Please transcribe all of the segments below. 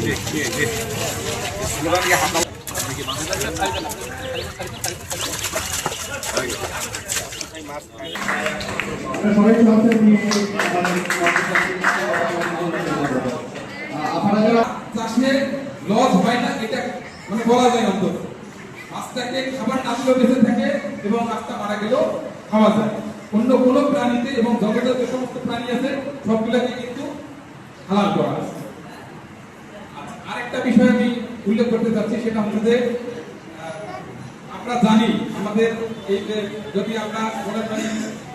চাষের লস হয় না এটা মানে বলা যায় অন্তত। মাছটাকে খাবার না দিলেও বেঁচে থাকে এবং মাছটা মারা গেলেও খাওয়া যায়। অন্য কোনো প্রাণীতে এবং জগতের যে সমস্ত প্রাণী আছে সবগুলোকে কিন্তু হালাল করা আছে। আরেকটা বিষয় আমি উল্লেখ করতে চাচ্ছি, সেটা হচ্ছে যে আমরা জানি আমাদের এই যে যদি আমরা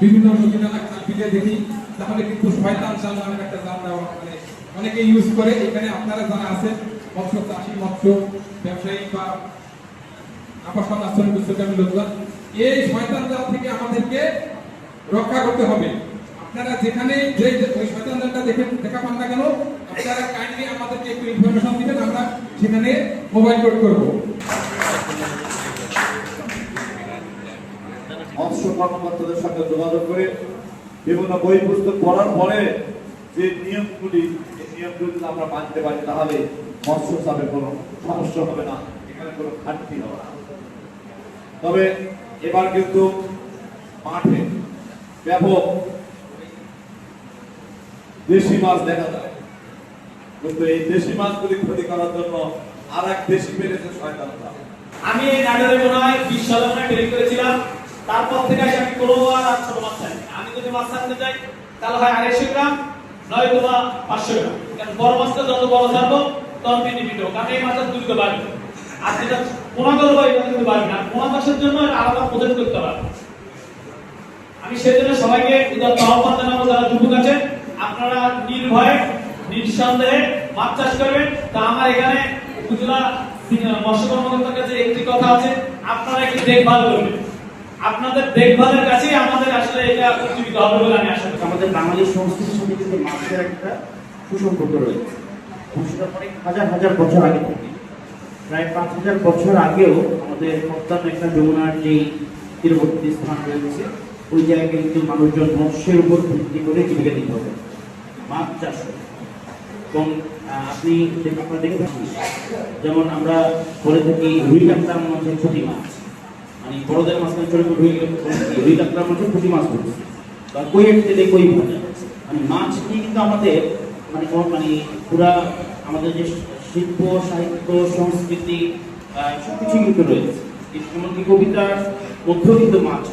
বিভিন্ন ভিডিও দেখি তাহলে কিন্তু শয়তান জাল নামের একটা জাল দেওয়া মানে অনেকে ইউজ করে। এখানে আপনারা যারা আছেন মৎস্য চাষী, মৎস্য ব্যবসায়ী বা আবাসন আশ্রয় বিশ্বকামী লোকজন, এই শয়তান জাল থেকে আমাদেরকে রক্ষা করতে হবে। আপনারা যেখানে যে ওই শয়তান জালটা দেখা পান না কেন, আপনারা কাইন্ডলি আমাদেরকে একটু ইনফরমেশন দিবেন, আমরা সেখানে মোবাইল কোড করব। মৎস্য কর্মকর্তাদের সঙ্গে যোগাযোগ করে বিভিন্ন বই পুস্তক পড়ার পরে যে নিয়মগুলি, এই নিয়মগুলি যদি আমরা মানতে পারি তাহলে মৎস্য চাষে কোনো সমস্যা হবে না, এখানে কোনো ঘাটতি হবে না। তবে এবার কিন্তু মাঠে ব্যাপক দেশি মাছ দেখা যায়, কিন্তু এই দেশি মাছগুলি ক্ষতি করার জন্য আর এক দেশি পেরেছে শয়তানরা। আমি এই নাটোরে মনে হয় 20 সালে ট্রেনিং করেছিলাম, তারপর থেকে আমি কোনোবার আর ছোট মাছ চাই। আমি যদি মাছ ছাড়তে যাই তাহলে হয় 250 গ্রাম, নয়তো বা 500 গ্রাম। কারণ বড় মাছটা যত বড় ছাড়বো তত বেনিফিট হোক, কারণ এই মাছটা দ্রুত বাড়বে। আর যেটা পোনা করবো এটা কিন্তু বাড়বে না। পোনা চাষের জন্য আলাদা প্রজেক্ট করতে হবে। আমি সেজন্য সবাইকে উদাত্ত আহ্বান জানাবো, যারা যুবক আছেন আপনারা নির্ভয়ে নিঃসন্দেহে মাছ চাষ করবেন। তা আমার এখানে উপজেলা মৎস্য কর্মকর্তার কাছে একটি কথা আছে, আপনারা একটু দেখভাল করবেন। আপনাদের দেখভালের কাছেই আমাদের আসলে এটা উজ্জীবিত হবে বলে আমি আশা করি। আমাদের বাঙালি সংস্কৃতির সাথে কিন্তু মাছের একটা সুসম্পর্ক রয়েছে। সেটা অনেক হাজার হাজার বছর আগে থেকে, প্রায় 5000 বছর আগেও আমাদের প্রত্যন্ত একটা যমুনার যে তীরবর্তী স্থান রয়েছে, ওই জায়গায় কিন্তু মানুষজন মৎস্যের উপর ভিত্তি করে জীবিকা দিতে হবে, মাছ চাষ করে। এবং আপনি আপনারা দেখে থাকুন, যেমন আমরা বলে থাকি রুই কাতলা মাছের পুঁটি মাছ, মানে বড়দের মাঝখানে চলে রুই কাতলা মাছের পুঁটি মাছ বলছে, বা কইয়ের তেলে কই ভাজা, মানে মাছ নিয়ে কিন্তু আমাদের মানে পুরা আমাদের যে শিল্প, সাহিত্য, সংস্কৃতি সবকিছু কিন্তু রয়েছে। এমনকি কবিতার মধ্যেও কিন্তু মাছ